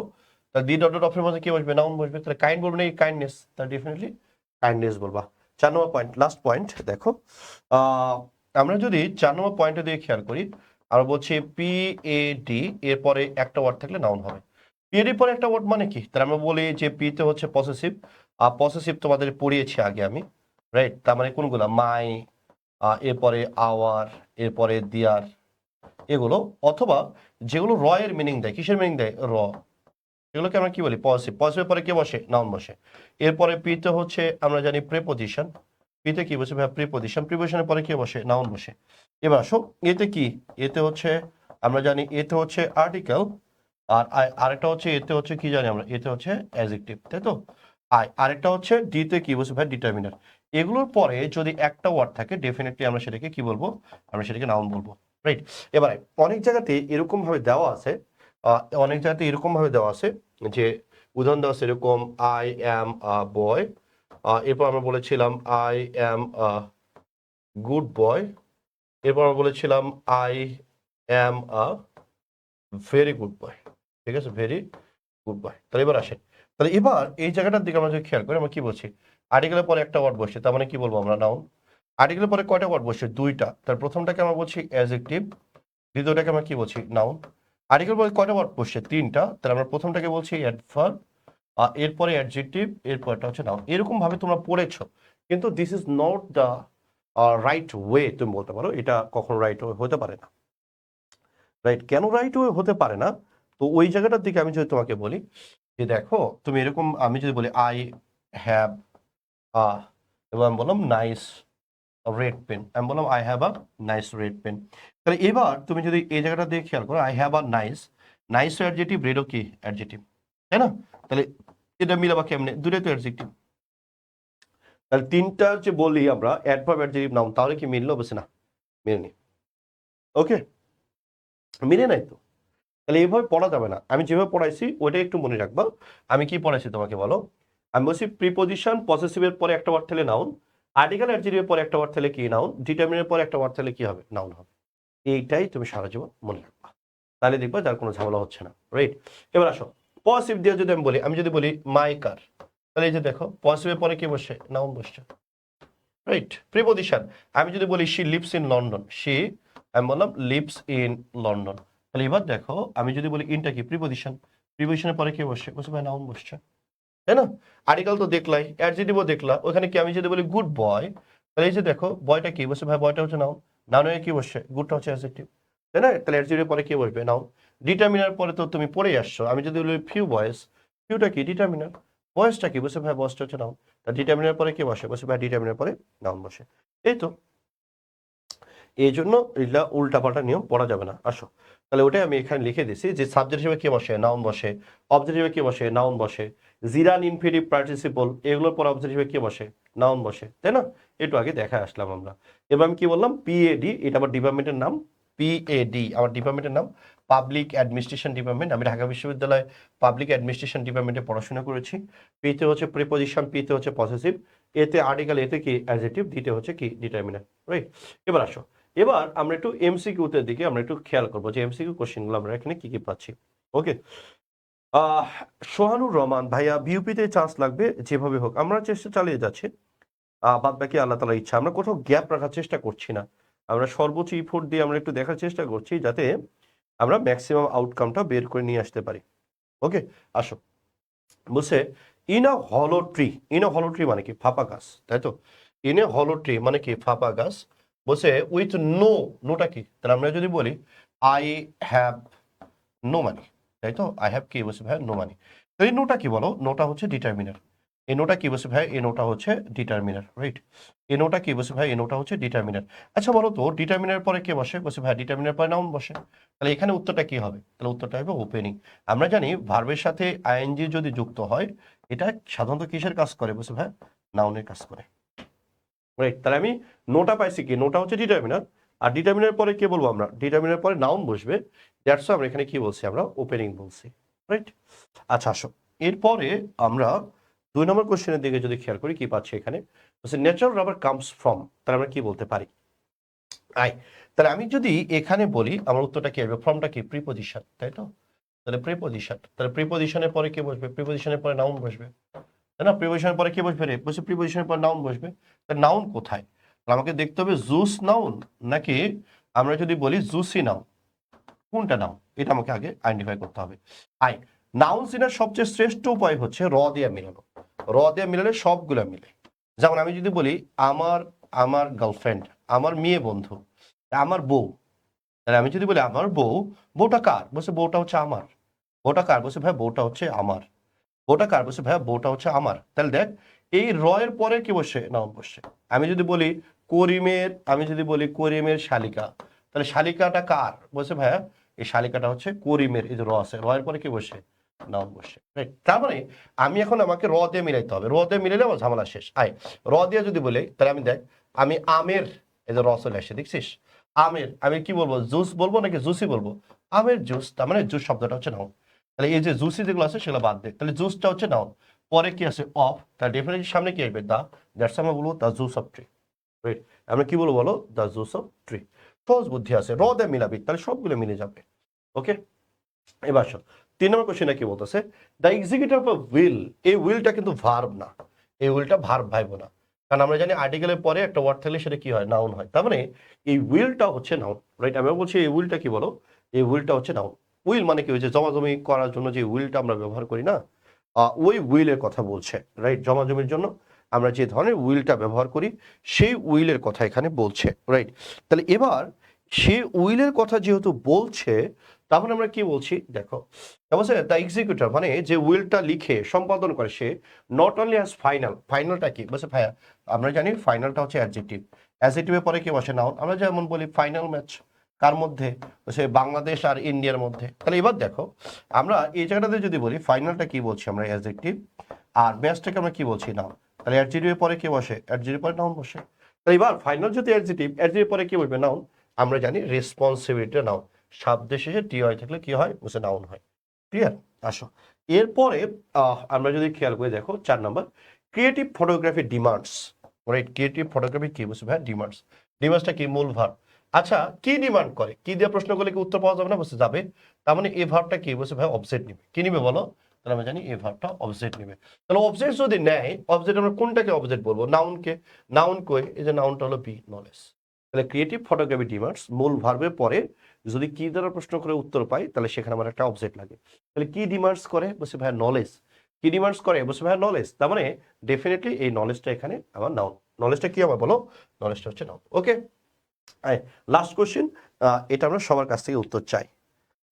Speaker 1: তাহলে ডি ডট ডট অফ এর মধ্যে কি বসবে, নাউন বসবে। তাহলে কাইন্ড বলবে না, কাইন্ডনেস, তাহলে ডেফিনেটলি কাইন্ডনেস বলবা। 4 নম্বর পয়েন্ট, লাস্ট পয়েন্ট দেখো, আমরা যদি 4 নম্বর পয়েন্টে দিয়ে খেয়াল করি, আমরা বলছি পি এ ডি এরপরে একটা ওয়ার্ড থাকলে নাউন হবে। পি এ ডি পরে একটা ওয়ার্ড মানে কি, তাহলে আমরা বলি যে পি তে হচ্ছে পসেসিভ, আর পসেসিভ তোমাদের পড়িয়েছি আগে আমি, রাইট, তার মানে কোনগুলো, মাই, এরপরে আওয়ার, এরপরে দিয়ার, এগুলো, অথবা যেগুলো র এর মিনিং দেয়, কিসের মিনিং দেয়, র, এগুলোকে আমরা কি বলি, পজিটিভ। পজিটিভের পরে কে বসে, নাউন বসে। এরপরে পিতে হচ্ছে আমরা জানি প্রিপজিশন, পিতে কি বসে ভাই, প্রিপজিশন, প্রিপজিশনের পরে কে বসে, নাউন বসে। এবার আসো এতে কি, এতে হচ্ছে আমরা জানি এতে হচ্ছে আর্টিকেল, আর আরেকটা হচ্ছে এতে হচ্ছে কি জানি আমরা, এতে হচ্ছে অ্যাডজেক্টিভ, তাই তো। আরেকটা হচ্ছে ডিতে কি বসে ভাই, ডিটারমিনার। এগুলোর পরে যদি একটা ওয়ার্ড থাকে ডেফিনেটলি আমরা সেটাকে কি বলবো, আমরা সেটাকে নাউন বলবো, রাইট। এবারে অনেক জায়গাতে এরকম ভাবে দেওয়া আছে, অনেক জায়গাতে এরকম ভাবে দেওয়া আছে যে উদাহরণ দেওয়া আছে এরকম, আই অ্যাম আ বয়, এরপর আমরা বলেছিলাম I am a good boy, এরপর আমরা বলেছিলাম I am a very good boy, ঠিক আছে, ভেরি গুড বয়। তাহলে এবার আসেন, তাহলে এবার এই জায়গাটার দিকে আমরা যদি খেয়াল করি, আমরা কি বলছি, আর্টিকেলের পরে একটা ওয়ার্ড বসছে, তার মানে কি বলবো আমরা, নাউন। আর্টিকেলের পরে কয়টা ওয়ার্ড বসছে, দুইটা, তার প্রথমটাকে আমরা বলছি অ্যাডজেক্টিভ, দ্বিতীয়টাকে আমরা কি বলছি, নাউন। আর্টিকেল পরে কয়টা ওয়ার্ড বসছে, তিনটা, তাহলে আমরা প্রথমটাকে বলছি অ্যাডভার্ব, এরপরে অ্যাডজেক্টিভ, এরপরটা হচ্ছে নাউন। এরকম ভাবে তোমরা পড়েছো, কিন্তু this is not the right way, তুমি বলতে পারো এটা কখনো রাইট ওয়ে হতে পারে না, রাইট। কেন রাইট ওয়ে হতে পারে না, তো ওই জায়গাটার দিকে আমি যদি তোমাকে বলি যে দেখো, তুমি এরকম, আমি যদি বলি আই হ্যাভ এবং আমি বললাম নাইস রেড পেন, আমি বললাম I have a nice red pen. তাহলে এবার তুমি যদি এই জায়গাটা দিয়ে খেয়াল করো, I have a nice, nice adjective, রেডও কি অ্যাডজেক্টিভ, তাই না। তাহলে এটা মিলাবা কেমনে, দুটোই তো অ্যাডজেক্টিভ। তাহলে তিনটা যে বলি আমরা অ্যাডভার্ব অ্যাডজেক্টিভ নাউন, তাহলে কি মিললো, বসে না, মিলেনি। ওকে, মিলে নাই তো, তাহলে এইভাবে পড়া যাবে না। আমি যেভাবে পড়াইছি ওইটাই একটু মনে রাখবা। আমি কি পড়াইছি তোমাকে বলো, আমি বলছি প্রিপজিশন পসেসিভের পরে একটা ওয়ার্ড থাকলে নাউন, আর্টিকেল অ্যাডজেক্টিভের পরে একটা ওয়ার্ড থাকলে কি নাউন, ডিটারমিনের পরে একটা ওয়ার্ড থাকলে কি হবে, নাউন হবে। এইটাই তুমি সারা জীবন মনে রাখবা। তাহলে দেখবা যার কোনো ঝামেলা হচ্ছে না, রাইট? এবার আসো পজিটিভ দিয়ে যদি আমি যদি বলি মাই কার, তাহলে এই যে দেখো পজিটিভের পরে কি বসে? নাউন বসছে, রাইট? প্রিপজিশন আমি যদি বলি শি লিভস ইন লন্ডন, আমি বললাম লিভস ইন লন্ডন, তাহলে এবার দেখো আমি যদি বলি ইনটা কি? প্রিপজিশন, প্রিপজিশনের পরে কি বসে? বসে ভাই নাউন বসছে, তাই না? আর্টিকেল তো দেখলাই, অ্যাডজেক্টিভও দেখলা, ওখানে কি আমি যদি বলি গুড বয়, তাহলে এই যে দেখো বয়টা কি বসে? ভাই বয়টা হচ্ছে নাউন, নাউনের কি বসছে? গুডটা হচ্ছে অ্যাডজেক্টিভ, তাই না? তাহলে অ্যাডজেক্টিভের পরে কি বসবে? নাউন। ডিটারমিনার পরে তো তুমি পড়েই আসছো, আমি যদি বলি ফিউ বয়েস, ফিউটা কি? ডিটারমিনার। বয়েসটা কি বসে? ভাই বয়েসটা হচ্ছে নাউন, তা ডিটারমিনার পরে কি বসে? বসে ভাই ডিটারমিনার পরে নাউন বসে। এই তো, এই জন্য এগুলা উল্টাপাল্টা নিয়ম পড়া যাবে না। আসো তাহলে ওটাই আমি এখানে লিখে দিছি যে সাবজেক্ট হিসেবে কি বসে? নাউন বসে। অবজেক্ট হিসেবে কি বসে? নাউন বসে। জিরান ইনফিনিটিভ পার্টিসিপল এগুলোর পর অবজেক্ট হিসেবে কি বসে? নাউন বসে, তাই না? একটু আগে দেখা আসলাম আমরা। এবার আমি কি বললাম? পিএডি, এটা আমার ডিপার্টমেন্টের নাম। পিএডি আমার ডিপার্টমেন্টের নাম, পাবলিক অ্যাডমিনিস্ট্রেশন ডিপার্টমেন্ট। আমি ঢাকা বিশ্ববিদ্যালয়ে পাবলিক অ্যাডমিনিস্ট্রেশন ডিপার্টমেন্টে পড়াশোনা করেছি। পিতে হচ্ছে প্রিপজিশন, পিতে হচ্ছে পসেসিভ, এতে আর্টিকেল, এতে কি? অ্যাডজেক্টিভ, দিতে হচ্ছে কি? Determiner, right? এবার আসো, এবার আমরা একটু এমসিকিউতে দিকে আমরা একটু খেয়াল করবো যে এমসিকিউ কোশ্চেনগুলো আমরা এখানে কি কি পাচ্ছি। ওকে, সোহানুর রহমান ভাইয়া, বিউপিতে চান্স লাগবে যেভাবে হোক, আমরা চেষ্টা চালিয়ে যাচ্ছি। বাদ বাকি আল্লাহ তাআলার ইচ্ছা, আমরা কোথাও গ্যাপ রাখার চেষ্টা করছি না, আমরা সর্বোচ্চ ইফোর্ট দিয়ে আমরা একটু দেখার চেষ্টা করছি যাতে আমরা ম্যাক্সিমাম আউটকামটা বের করে নিয়ে আসতে পারি। ওকে, আসো, বলছে ইন আ হলো ট্রি, ইন আ হলো ট্রি মানে কি? ফাঁপা গাছ, তাই তো? ইন এ হলো ট্রি মানে কি? ফাঁপা গাছ। বলছে উইথ নো, নোটা কি? তাহলে আমরা যদি বলি আই হ্যাভ নো মানি, তাই তো? আই হ্যাভ কি? বলছে ভাই নো মানি। তো এই নোটা কি বলো? নোটা হচ্ছে ডিটারমিনার। এই নোটা কি? বলছে ভাই এই নোটা হচ্ছে ডিটারমিনার, রাইট? এই নোটা কি? বলছে ভাই এই নোটা হচ্ছে ডিটারমিনার। আচ্ছা বলো তো ডিটারমিনার পরে কে বসে? বলছে ভাই ডিটারমিনার পরে নাউন বসে। তাহলে এখানে উত্তরটা কি হবে? তাহলে উত্তরটা হবে ওপেনিং। আমরা জানি ভার্বের সাথে আইএনজি যদি যুক্ত হয় এটা সাধারণত কিসের কাজ করে? বলছে ভাই নাউনের কাজ করে, রাইট? তাহলে আমি নোটা পাইছি কি? নোটা হচ্ছে ডিটারমিনার, আর ডিটারমিনার পরে কে বলবো আমরা? ডিটারমিনার পরে নাউন বসবে, দ্যাটস আমরা এখানে কি বলছি? আমরা ওপেনিং বলছি, রাইট? আচ্ছা আসো, এরপরে আমরা 2 নম্বর কোশ্চেনের দিকে যদি খেয়াল করি কি পাচ্ছি এখানে? ন্যাচারাল রাবার কামস ফ্রম, তাহলে আমরা কি বলতে পারি? আই, তাহলে আমি যদি এখানে বলি আমার উত্তরটা কি আসবে? ফ্রমটা কি? প্রিপজিশন, তাই তো? তাহলে প্রিপজিশন, তাহলে প্রিপজিশনের পরে কে বসবে? প্রিপজিশনের পরে নাউন বসবে, তাই না? প্রিপজিশনের পরে কে বসবে রে? বলছে প্রিপজিশনের পরে নাউন বসবে। তাহলে নাউন কোথায়? তাহলে আমাকে দেখতে হবে জুস নাউন নাকি আমরা যদি বলি জুসি নাউন, কোনটা নাউন? এটা আমাকে আগে আইডেন্টিফাই করতে হবে। আই, নাউন চিনার সবচেয়ে শ্রেষ্ঠ উপায় হচ্ছে র দিয়ে মিলানো। র দিয়ে মিলালে সবগুলো মিলে। যেমন আমি যদি বলি আমার, আমার গার্লফ্রেন্ড, আমার মেয়ে বন্ধু, আমার বউ, তাহলে আমি যদি বলি আমার বউ, বউটা কার? বলছে বউটা হচ্ছে আমার। বউটা কার? বলছে ভাই বউটা হচ্ছে আমার। বউটা কার? বলছে ভাইয়া বউটা হচ্ছে আমার। তাহলে দেখ এই র এর পরে কি বসে? নাউন বসে। আমি যদি বলি করিমের, আমি যদি বলি করিমের শালিকা, তাহলে শালিকাটা কার? বলছে ভাইয়া এই শালিকাটা হচ্ছে করিমের। এই যে র আছে, র এর পরে কি বসে? নাউন বসে, রাইট? তার মানে আমি এখন আমাকে র দিয়ে মিলাইতে হবে, র দিয়ে মিলাইলে আমার ঝামেলা শেষ। আয় র দিয়ে যদি বলি তাহলে আমি দেখ আমি আমের, এই যে র চলে আসে দেখছিস? আমের আমি কি বলবো? জুস বলবো নাকি জুসি বলবো? আমের জুস, তার মানে জুস শব্দটা হচ্ছে নাউন। তাহলে এই যে জুসি যেগুলো আছে সেগুলো বাদ দে, তাহলে জুসটা হচ্ছে নাউন। পরে কি আছে? অফ, তার ডেফিনেটলি সামনে কি আসবে? দা, দ্যাটস আমরা বলবো দা জুস অফ ট্রি, রাইট? আমরা কি বলবো বলো? দা জুস অফ ট্রি। সহজ বুদ্ধি আছে, র দিয়ে মিলাবি তাহলে সবগুলো মিলে যাবে। ওকে, এবার আসো 3 নম্বর কোশ্চেনে কি বলতেছে? দ্য এক্সিকিউটিভ অফ উইল, এই উইলটা কিন্তু ভার্ব না, এই উইলটা ভার্ব ভাইবো না, কারণ আমরা জানি আর্টিকেলের পরে একটা ওয়ার্ড থাকলে সেটা কি হয়? নাউন হয়। তার মানে এই উইলটা হচ্ছে নাউন, রাইট? আমি বলছি এই উইলটা কি বলো? এই উইলটা হচ্ছে নাউন। উইল মানে কি? ওই যে জমাজমি করার জন্য যে উইলটা আমরা ব্যবহার করি না, ওই উইলের কথা বলছে, রাইট? জমাজমির জন্য আমরা যে ধরনের উইলটা ব্যবহার করি সেই উইলের কথা এখানে বলছে, রাইট? তাহলে এবার সেই উইলের কথা যেহেতু বলছে তাহলে আমরা কি বলছি দেখো, বলছে দ্য এক্সিকিউটর মানে যে উইলটা লিখে সম্পাদন করে সে নট অনলি অ্যাজ ফাইনাল, ফাইনালটা কি? বলছে ভাইয়া আমরা জানি ফাইনালটা হচ্ছে অ্যাডজেক্টিভ, অ্যাডজেক্টিভের পরে কি বসে? নাউন। আমরা যেমন বলি ফাইনাল ম্যাচ কার মধ্যে? সে বাংলাদেশ আর ইন্ডিয়ার মধ্যে। তাহলে এবার দেখো আমরা এই জায়গাটাতে যদি বলি ফাইনালটা কি বলছি আমরা? অ্যাডজেক্টিভ, আর ম্যাচটাকে আমরা কি বলছি? নাউন। তাহলে অ্যাডজেক্টিভের পরে কি বসে? অ্যাডজেক্টিভের পরে নাউন বসে। তাহলে এবার ফাইনাল যদি অ্যাডজেক্টিভ, অ্যাডজেক্টিভের পরে কি বসবে? নাউন। আমরা জানি রেসপন্সিবিলিটি নাউন, শব্দ শেষে টি হয় থাকলে কি হয়? বলছে নাউন হয়। ক্লিয়ার? আসো এরপরে আমরা যদি খেয়াল করে দেখো 4 নম্বর creative photography demands, right? Creative photography কি? বলছে ভাই ডিমান্ডস। ডিমান্ডসটা কি? মূল ভার্ব। আচ্ছা কি ডিমান্ড করে, কি দিয়ে প্রশ্ন করলে কি উত্তর পাওয়া যাবে না, বলছে যাবে। তার মানে এই ভার্বটা কি, বলছে ভাই অবজেক্ট নিবে। কি নিবে বলো, তাহলে আমরা জানি এই ভার্বটা অবজেক্ট নিবে। তাহলে অবজেক্ট যদি নেয়, অবজেক্ট আমরা কোনটাকে অবজেক্ট বলবো, নাউনকে। নাউন কই, এই যে নাউনটা হলো বি, নলেজ। তাহলে ক্রিয়েটিভ ফটোগ্রাফি ডিমান্ডস মূল ভার্বের পরে যদি কি দ্বারা প্রশ্ন করে উত্তর পাই, তাহলে সেখানে আমার একটা অবজেক্ট লাগে। তাহলে কি ডিমান্ডস করে, বলছে ভাই নলেজ। কি ডিমান্ডস করে, বলছে ভাই নলেজ। তার মানে ডেফিনেটলি এই নলেজটা এখানে আমার নাউন। নলেজটা কি আমার বলো, নলেজটা হচ্ছে নাউন। ওকে, লাস্ট কোশ্চেন, এটা আমরা সবার কাছ থেকে উত্তর চাই।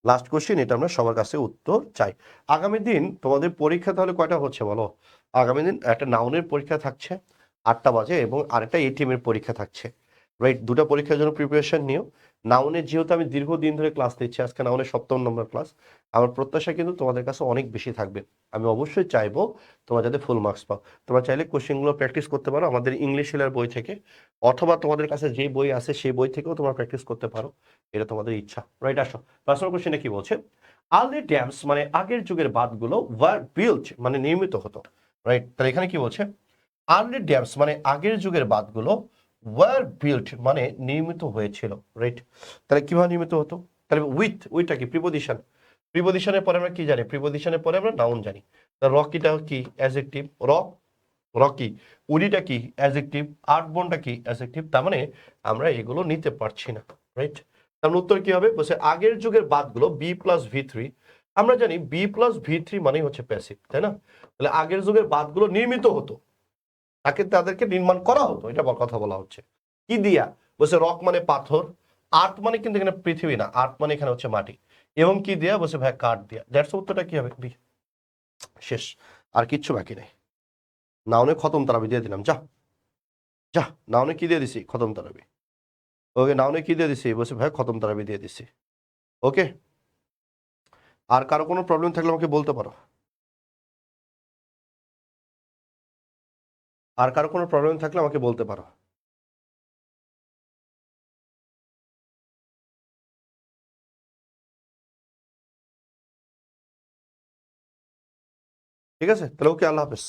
Speaker 1: লাস্ট কোশ্চেন, এটা আমরা সবার কাছে উত্তর চাই। আগামী দিন তোমাদের পরীক্ষা তাহলে কয়টা হচ্ছে বলো, আগামী দিন একটা নাউনের পরীক্ষা থাকছে 8টা বাজে এবং আরেকটা এটিএম এর পরীক্ষা থাকছে, রাইট। দুটো পরীক্ষার জন্য প্রিপারেশন নিও। নাউনের যেহেতু আমি দীর্ঘদিন ধরে ক্লাস দিচ্ছি, আজকে নাউনের 7ম নম্বর ক্লাস, আমার প্রত্যাশা কিন্তু তোমাদের কাছে অনেক বেশি থাকবে। আমি অবশ্যই চাইবো তোমরা যাতে ফুল মার্কস পাও। তোমরা চাইলে কোশ্চেনগুলো প্র্যাকটিস করতে পারো আমাদের ইংলিশ শিলার বই থেকে, অথবা তোমাদের কাছে যে বই আছে সেই বই থেকেও তোমরা প্র্যাকটিস করতে পারো, এটা তোমাদের ইচ্ছা, রাইট। আসো পার্সোনাল কোশ্চেনে কি বলছে, আর্লি ড্যামস মানে আগের যুগের বাঁধগুলো ওয়ার বিল্ট মানে নির্মিত হতো, রাইট। তাহলে এখানে কি বলছে, আর্লি ড্যামস মানে আগের যুগের বাঁধগুলো ওয়ার বিল্ট মানে নির্মিত হয়েছিল, রাইট। তাহলে কিভাবে নির্মিত হতো, তাহলে উইথটা কি প্রিপোজিশন, প্রিপোজিশনের পরে আমরা কি জানি, প্রিপোজিশনের পরে আমরা নাউন জানি। রকিটা কি অ্যাডজেক্টিভ, রকি। উডিটা কি অ্যাডজেক্টিভ, আর্টবনটা কি অ্যাডজেক্টিভ। তার মানে আমরা এগুলো নিতে পারছি না, রাইট। তার মানে উত্তর কি হবে, বলছে আগের যুগের বাদগুলো বি প্লাস ভি থ্রি। আমরা জানি বি প্লাস ভি থ্রি মানেই হচ্ছে প্যাসিভ, তাই না। তাহলে আগের যুগের বাদগুলো নির্মিত হতো, তাদেরকে নির্মাণ করা হতো, এটা কথা বলা হচ্ছে। কি দিয়া, বলছে রক মানে পাথর, আর্ট মানে কিন্তু এখানে পৃথিবী না, আর্ট মানে এখানে হচ্ছে মাটি, এবং কি দিয়া, বলছে ভাই কাঠ দিয়া। দ্যাটস উত্তরটা কি হবে, বি। শেষ, আর কিচ্ছু বাকি নেই। নাউনে খতম তারাবি দিয়ে দিলাম, যা যা। নাউনে কি দিয়ে দিছি, খতম তারাবি। ওকে, নাউনে কি দিয়ে দিছি, বলছে ভাই খতম তারাবি দিয়ে দিছি। ওকে, আর কারো কোনো প্রবলেম থাকলে আমাকে বলতে পারো, আর কারো কোনো প্রবলেম থাকলে আমাকে বলতে পারো। ঠিক আছে, তাহলে ওকে, আল্লাহ হাফেজ।